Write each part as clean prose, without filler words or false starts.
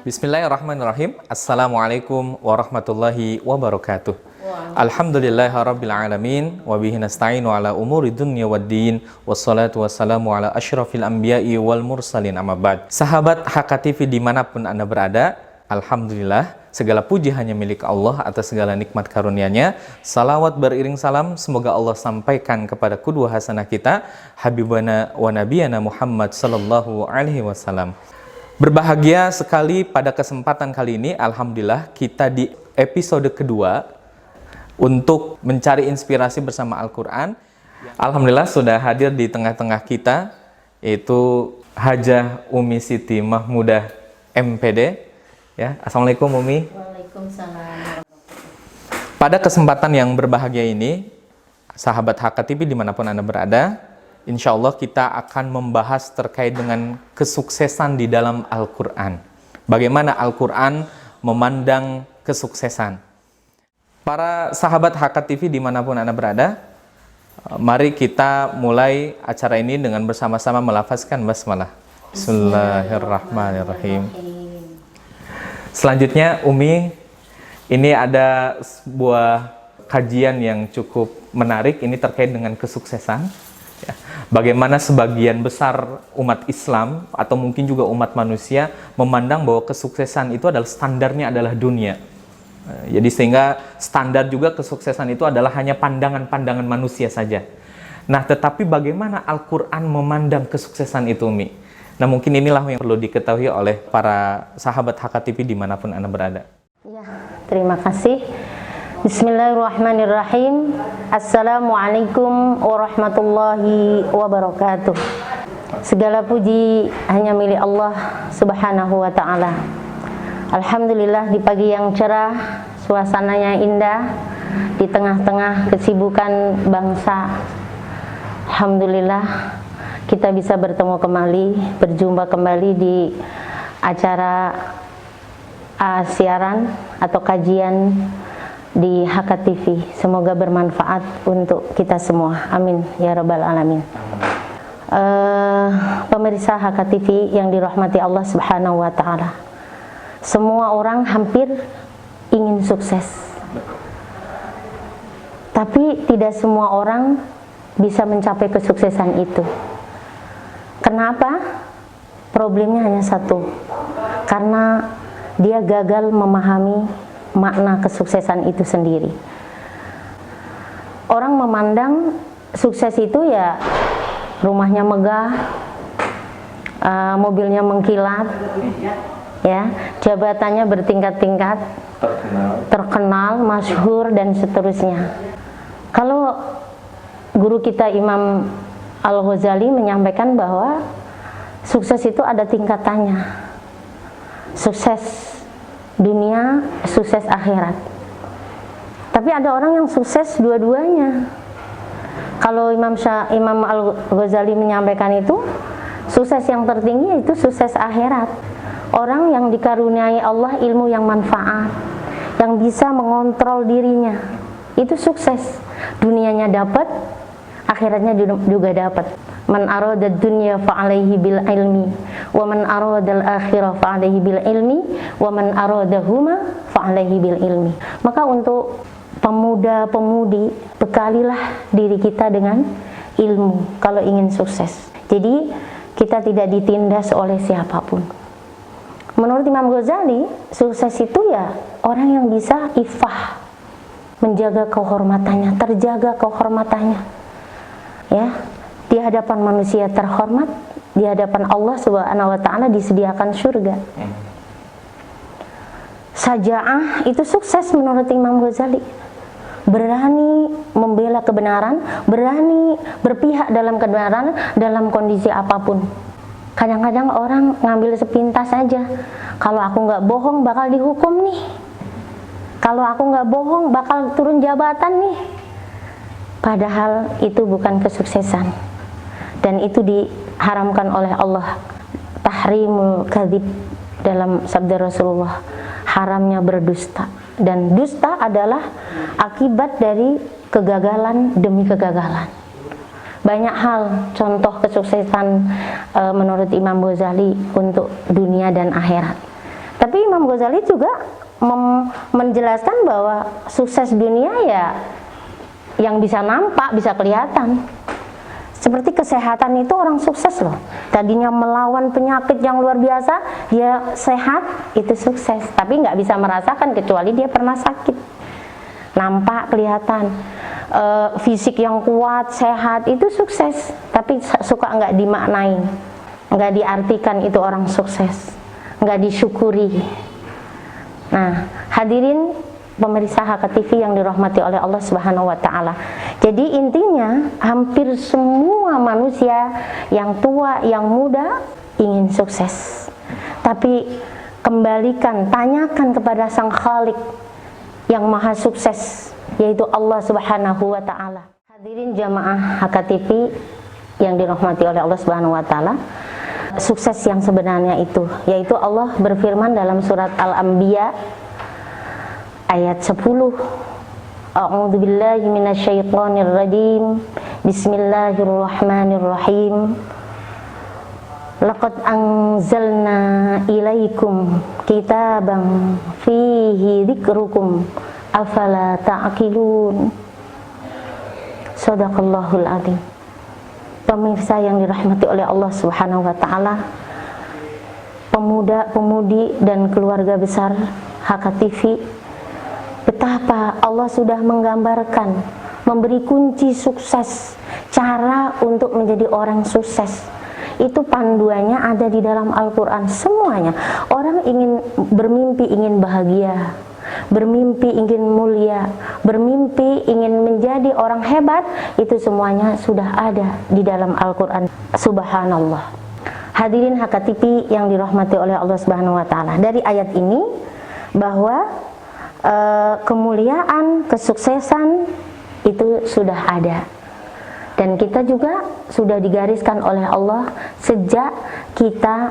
Bismillahirrahmanirrahim. Assalamualaikum warahmatullahi wabarakatuh. Alhamdulillahirabbil alamin wa bihi nasta'inu ala umuri dunya waddin wassalatu wassalamu ala asyrafil anbiya'i wal mursalin amma ba'd. Sahabat HKTV dimanapun Anda berada, alhamdulillah segala puji hanya milik Allah atas segala nikmat karunia-Nya. Salawat beriring salam semoga Allah sampaikan kepada qudwah hasanah kita habibana wa nabiyana Muhammad sallallahu alaihi wasallam. Berbahagia sekali pada kesempatan kali ini, alhamdulillah kita di episode kedua untuk mencari inspirasi bersama Al-Quran. Alhamdulillah sudah hadir di tengah-tengah kita, yaitu Hajah Umi Siti Mahmudah MPD. Ya, Assalamualaikum Umi. Waalaikumsalam. Pada kesempatan yang berbahagia ini, sahabat HKTV dimanapun Anda berada, insya Allah kita akan membahas terkait dengan kesuksesan di dalam Al-Quran. Bagaimana Al-Quran memandang kesuksesan. Para sahabat HKTV dimanapun Anda berada, mari kita mulai acara ini dengan bersama-sama melafazkan basmalah. Bismillahirrahmanirrahim. Selanjutnya Umi, ini ada sebuah kajian yang cukup menarik, ini terkait dengan kesuksesan. Ya, bagaimana sebagian besar umat Islam atau mungkin juga umat manusia memandang bahwa kesuksesan itu adalah standarnya adalah dunia. Jadi sehingga standar juga kesuksesan itu adalah hanya pandangan-pandangan manusia saja. Nah, tetapi bagaimana Al-Quran memandang kesuksesan itu, Umi? Nah, mungkin inilah yang perlu diketahui oleh para sahabat HKTV dimanapun Anda berada. Ya, terima kasih. Bismillahirrahmanirrahim. Assalamualaikum warahmatullahi wabarakatuh. Segala puji hanya milik Allah Subhanahu wa ta'ala. Alhamdulillah di pagi yang cerah, suasananya indah, di tengah-tengah kesibukan bangsa. Alhamdulillah kita bisa bertemu kembali, berjumpa kembali di acara siaran atau kajian di HKTV. Semoga bermanfaat untuk kita semua. Amin ya rabbal alamin. Pemirsa HKTV yang dirahmati Allah Subhanahu wa ta'ala, semua orang hampir ingin sukses, tapi tidak semua orang bisa mencapai kesuksesan itu. Kenapa? Problemnya hanya satu, karena dia gagal memahami makna kesuksesan itu sendiri. Orang memandang sukses itu ya rumahnya megah, mobilnya mengkilat, ya, jabatannya bertingkat-tingkat, terkenal, masyhur dan seterusnya. Kalau guru kita Imam Al-Ghazali menyampaikan bahwa sukses itu ada tingkatannya. Sukses dunia, sukses akhirat. Tapi ada orang yang sukses dua-duanya. Kalau Imam Al-Ghazali menyampaikan itu, sukses yang tertinggi itu sukses akhirat. Orang yang dikaruniai Allah ilmu yang manfaat, yang bisa mengontrol dirinya, itu sukses. Dunianya dapat, akhiratnya juga dapat. Man arada dunya fa'alaihi bil ilmi wa man arada al akhirah fa'alaihi bil ilmi wa man aradahuma fa'alaihi bil ilmi. Maka untuk pemuda-pemudi, bekalilah diri kita dengan ilmu kalau ingin sukses. Jadi kita tidak ditindas oleh siapapun. Menurut Imam Ghazali, sukses itu ya orang yang bisa ifah, menjaga kehormatannya, terjaga kehormatannya, ya, di hadapan manusia terhormat, di hadapan Allah Subhanahu wa ta'ala disediakan surga. Saja'ah itu sukses menurut Imam Ghazali. Berani membela kebenaran, berani berpihak dalam kebenaran dalam kondisi apapun. Kadang-kadang orang ngambil sepintas saja. Kalau aku nggak bohong bakal dihukum nih. Kalau aku nggak bohong bakal turun jabatan nih. Padahal itu bukan kesuksesan. Dan itu diharamkan oleh Allah. Tahrimul kadzib dalam sabda Rasulullah. Haramnya berdusta. Dan dusta adalah akibat dari kegagalan demi kegagalan. Banyak hal contoh kesuksesan menurut Imam Ghazali untuk dunia dan akhirat. Tapi Imam Ghazali juga menjelaskan bahwa sukses dunia ya yang bisa nampak, bisa kelihatan. Seperti kesehatan itu orang sukses loh. Tadinya melawan penyakit yang luar biasa, dia sehat, itu sukses. Tapi nggak bisa merasakan kecuali dia pernah sakit. Nampak, kelihatan. Fisik yang kuat, sehat, itu sukses. Tapi suka nggak dimaknai, nggak diartikan itu orang sukses, nggak disyukuri. Nah, hadirin pemirsa HK TV yang dirahmati oleh Allah Subhanahu wa taala. Jadi intinya hampir semua manusia yang tua, yang muda ingin sukses. Tapi kembalikan, tanyakan kepada Sang Khalik yang maha sukses, yaitu Allah Subhanahu wa taala. Hadirin jamaah HK TV yang dirahmati oleh Allah Subhanahu wa taala. Sukses yang sebenarnya itu, yaitu Allah berfirman dalam surat Al-Anbiya ayat 10. A'udzubillahi minasyaitonirrajim. Bismillahirrahmanirrahim. Laqad anzalna ilaikum kitaban fihi dzikrukum afala ta'qilun. Shadaqallahul adzim. Pemirsa yang dirahmati oleh Allah Subhanahu wa taala, pemuda-pemudi dan keluarga besar HK TV, betapa Allah sudah menggambarkan, memberi kunci sukses, cara untuk menjadi orang sukses. Itu panduannya ada di dalam Al-Quran semuanya. Orang ingin bermimpi, ingin bahagia, bermimpi ingin mulia, bermimpi ingin menjadi orang hebat, itu semuanya sudah ada di dalam Al-Quran. Subhanallah. Hadirin HK TV yang dirahmati oleh Allah Subhanahu wa taala. Dari ayat ini bahwa kemuliaan, kesuksesan itu sudah ada. Dan kita juga sudah digariskan oleh Allah sejak kita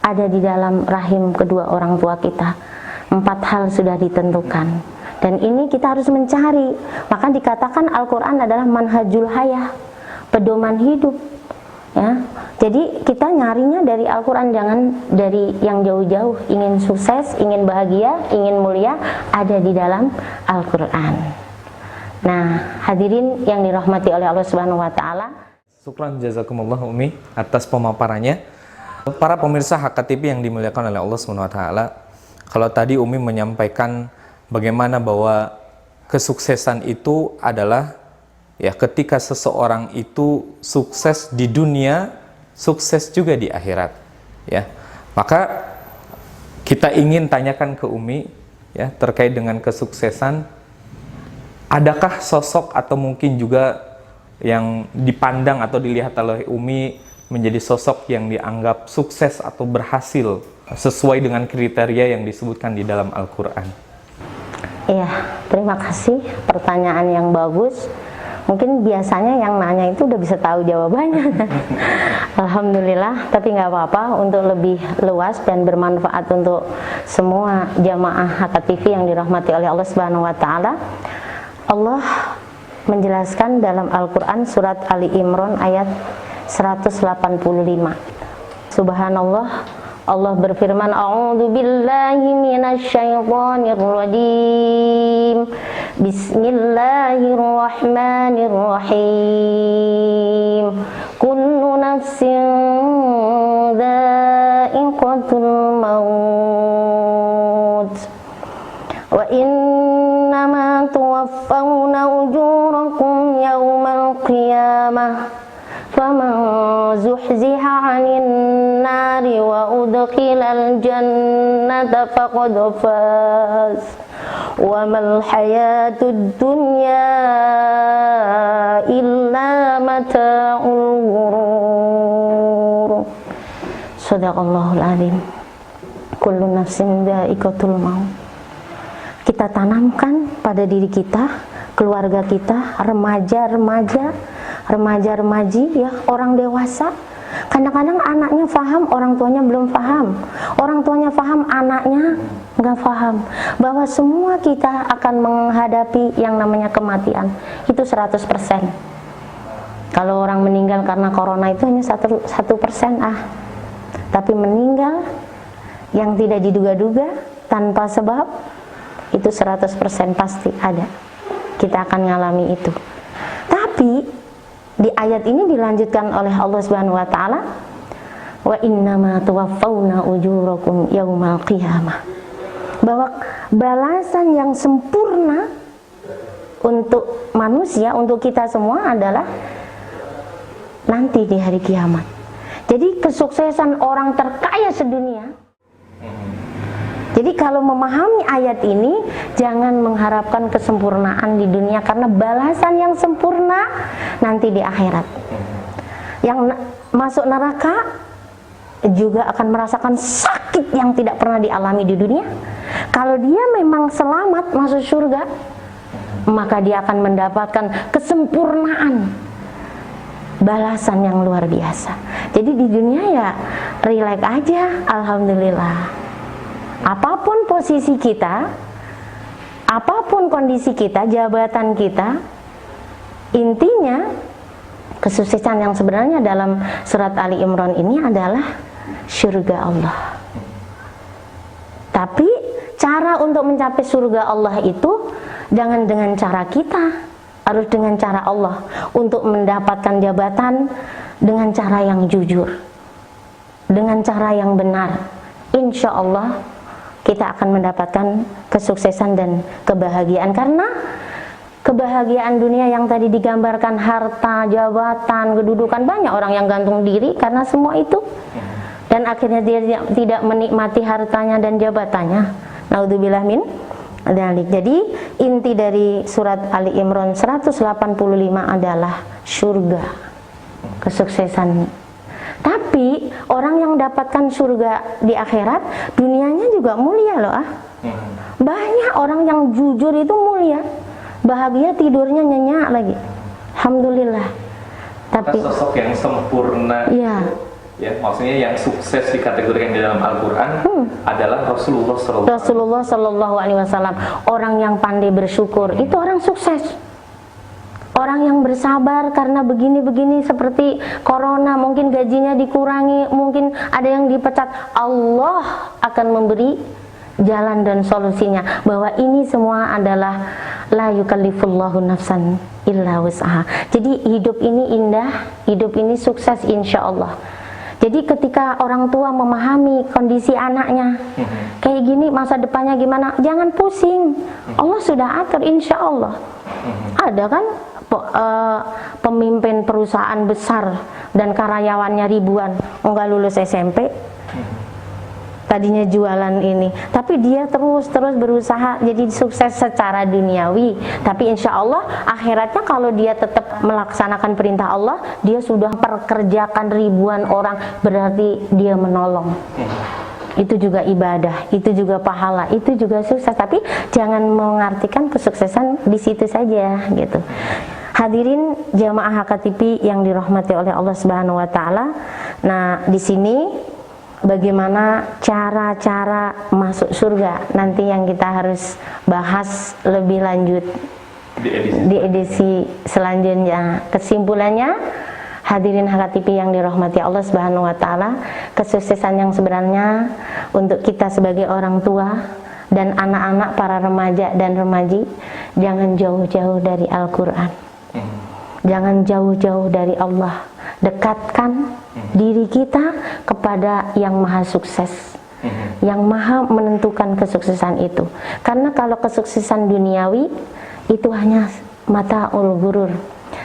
ada di dalam rahim kedua orang tua kita. 4 hal sudah ditentukan. Dan ini kita harus mencari. Maka dikatakan Al-Quran adalah manhajul hayah, pedoman hidup. Ya. Jadi kita nyarinya dari Al-Quran, jangan dari yang jauh-jauh. Ingin sukses, ingin bahagia, ingin mulia, ada di dalam Al-Quran. Nah, hadirin yang dirahmati oleh Allah Subhanahu wa taala. Syukran jazakumullah Umi atas pemaparannya. Para pemirsa HK TV yang dimuliakan oleh Allah Subhanahu wa taala, kalau tadi Umi menyampaikan bagaimana bahwa kesuksesan itu adalah ya ketika seseorang itu sukses di dunia, sukses juga di akhirat, ya. Maka kita ingin tanyakan ke Umi ya terkait dengan kesuksesan. Adakah sosok atau mungkin juga yang dipandang atau dilihat oleh Umi menjadi sosok yang dianggap sukses atau berhasil sesuai dengan kriteria yang disebutkan di dalam Al-Quran? Iya, terima kasih, pertanyaan yang bagus. Mungkin biasanya yang nanya itu udah bisa tahu jawabannya. Alhamdulillah, tapi nggak apa-apa, untuk lebih luas dan bermanfaat untuk semua jamaah HK TV yang dirahmati oleh Allah Subhanahu wa taala. Allah menjelaskan dalam Al-Quran surat Ali Imran ayat 185. Subhanallah, Allah berfirman, A'udzu billahi minasyaitonir rajim. Bismillahirrahmanirrahim. Kullu nafsin dha'iqatul maut. Wa innama tuwaffawna ujurakum yawmal qiyamah. Faman zuhziha 'anil nari wa udkhilal jannata faqad faz. Wa mal hayatud dunya illa mata'ul ghurur. Shadaqallahul adzim. Kullu nafsin dha'iqatul maut. Kita tanamkan pada diri kita, keluarga kita, remaja-remaji, ya, orang dewasa. Kadang-kadang anaknya paham, orang tuanya belum paham. Orang tuanya paham, anaknya nggak paham. Bahwa semua kita akan menghadapi yang namanya kematian. Itu 100%. Kalau orang meninggal karena corona itu hanya 1%. Tapi meninggal yang tidak diduga-duga, tanpa sebab, itu 100% pasti ada. Kita akan ngalami itu. Tapi di ayat ini dilanjutkan oleh Allah Subhanahu wa taala, wa innama tuwaffawna ujurakum yaumal qiyamah. Bahwa balasan yang sempurna untuk manusia, untuk kita semua adalah nanti di hari kiamat. Jadi kesuksesan orang terkaya sedunia. Jadi kalau memahami ayat ini, jangan mengharapkan kesempurnaan di dunia, karena balasan yang sempurna nanti di akhirat. Yang masuk neraka juga akan merasakan sakit yang tidak pernah dialami di dunia. Kalau dia memang selamat masuk surga, maka dia akan mendapatkan kesempurnaan balasan yang luar biasa. Jadi di dunia ya relax aja, alhamdulillah. Apapun posisi kita, apapun kondisi kita, jabatan kita, intinya kesuksesan yang sebenarnya dalam surat Ali Imran ini adalah surga Allah. Tapi cara untuk mencapai surga Allah itu jangan dengan cara kita, harus dengan cara Allah. Untuk mendapatkan jabatan dengan cara yang jujur, dengan cara yang benar, insya Allah kita akan mendapatkan kesuksesan dan kebahagiaan. Karena kebahagiaan dunia yang tadi digambarkan, harta, jabatan, kedudukan, banyak orang yang gantung diri karena semua itu, dan akhirnya dia tidak menikmati hartanya dan jabatannya. Naudzubillah min dzalik. Jadi inti dari surat Ali Imran 185 adalah surga, kesuksesan. Tapi orang yang mendapatkan surga di akhirat, dunianya juga mulia loh Banyak orang yang jujur itu mulia, bahagia, tidurnya nyenyak lagi, alhamdulillah. Tapi sosok yang sempurna, ya, maksudnya yang sukses dikategorikan di dalam Al-Quran adalah Rasulullah Sallallahu Alaihi Wasallam. Orang yang pandai bersyukur itu orang sukses. Orang yang bersabar karena begini-begini seperti corona, mungkin gajinya dikurangi, mungkin ada yang dipecat, Allah akan memberi jalan dan solusinya. Bahwa ini semua adalah la yukallifullahu nafsan illa wus'aha. Jadi hidup ini indah, hidup ini sukses insya Allah. Jadi ketika orang tua memahami kondisi anaknya kayak gini, masa depannya gimana, jangan pusing, Allah sudah atur insya Allah. Ada kan pemimpin perusahaan besar dan karyawannya ribuan, enggak lulus SMP, tadinya jualan ini, tapi dia terus berusaha jadi sukses secara duniawi. Tapi insya Allah akhiratnya kalau dia tetap melaksanakan perintah Allah, dia sudah perkerjakan ribuan orang, berarti dia menolong. Itu juga ibadah, itu juga pahala, itu juga sukses. Tapi jangan mengartikan kesuksesan di situ saja gitu. Hadirin jamaah HKTP yang dirahmati oleh Allah Subhanahu wa taala. Nah, di sini bagaimana cara-cara masuk surga nanti yang kita harus bahas lebih lanjut di edisi selanjutnya. Kesimpulannya, hadirin HKTP yang dirahmati Allah Subhanahu wa taala, kesuksesan yang sebenarnya untuk kita sebagai orang tua dan anak-anak, para remaja dan remaji, jangan jauh-jauh dari Al-Qur'an. Jangan jauh-jauh dari Allah. Dekatkan diri kita kepada yang maha sukses, yang maha menentukan kesuksesan itu. Karena kalau kesuksesan duniawi itu hanya mata'ul ghurur,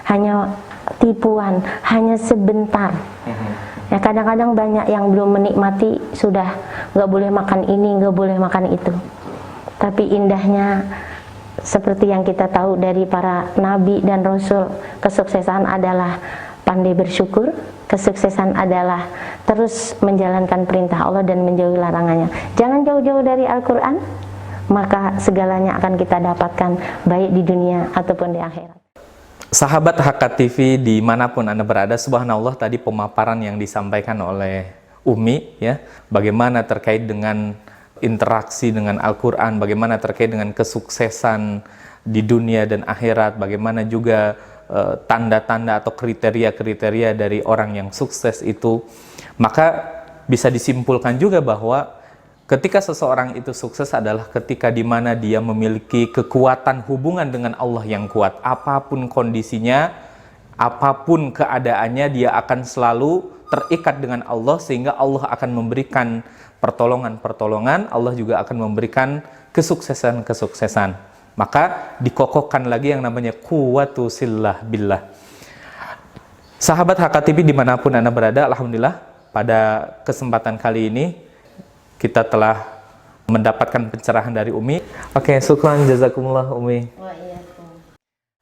hanya tipuan, hanya sebentar. Ya, kadang-kadang banyak yang belum menikmati, sudah nggak boleh makan ini, nggak boleh makan itu. Tapi indahnya seperti yang kita tahu dari para nabi dan rasul, kesuksesan adalah pandai bersyukur, kesuksesan adalah terus menjalankan perintah Allah dan menjauhi larangannya. Jangan jauh-jauh dari Al-Quran, maka segalanya akan kita dapatkan baik di dunia ataupun di akhirat. Sahabat HKTV dimanapun Anda berada, subhanallah tadi pemaparan yang disampaikan oleh Umi, ya, bagaimana terkait dengan interaksi dengan Al-Quran, bagaimana terkait dengan kesuksesan di dunia dan akhirat, bagaimana juga tanda-tanda atau kriteria-kriteria dari orang yang sukses itu. Maka bisa disimpulkan juga bahwa Ketika seseorang itu sukses adalah ketika di mana dia memiliki kekuatan hubungan dengan Allah yang kuat. Apapun kondisinya, apapun keadaannya, dia akan selalu terikat dengan Allah sehingga Allah akan memberikan pertolongan-pertolongan, Allah juga akan memberikan kesuksesan-kesuksesan. Maka dikokohkan lagi yang namanya quwwatu sillah billah. Sahabat HKTV dimanapun Anda berada, alhamdulillah pada kesempatan kali ini kita telah mendapatkan pencerahan dari Umi. Oke, syukran jazakumullah Umi.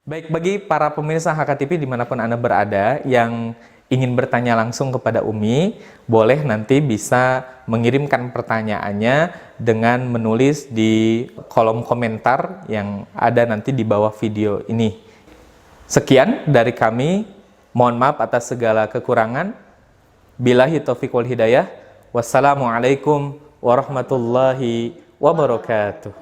Baik, bagi para pemirsa HKTV dimanapun Anda berada yang ingin bertanya langsung kepada Umi, boleh nanti bisa mengirimkan pertanyaannya dengan menulis di kolom komentar yang ada nanti di bawah video ini. Sekian dari kami, mohon maaf atas segala kekurangan. Billahi taufiq wal hidayah. Wassalamualaikum warahmatullahi wabarakatuh.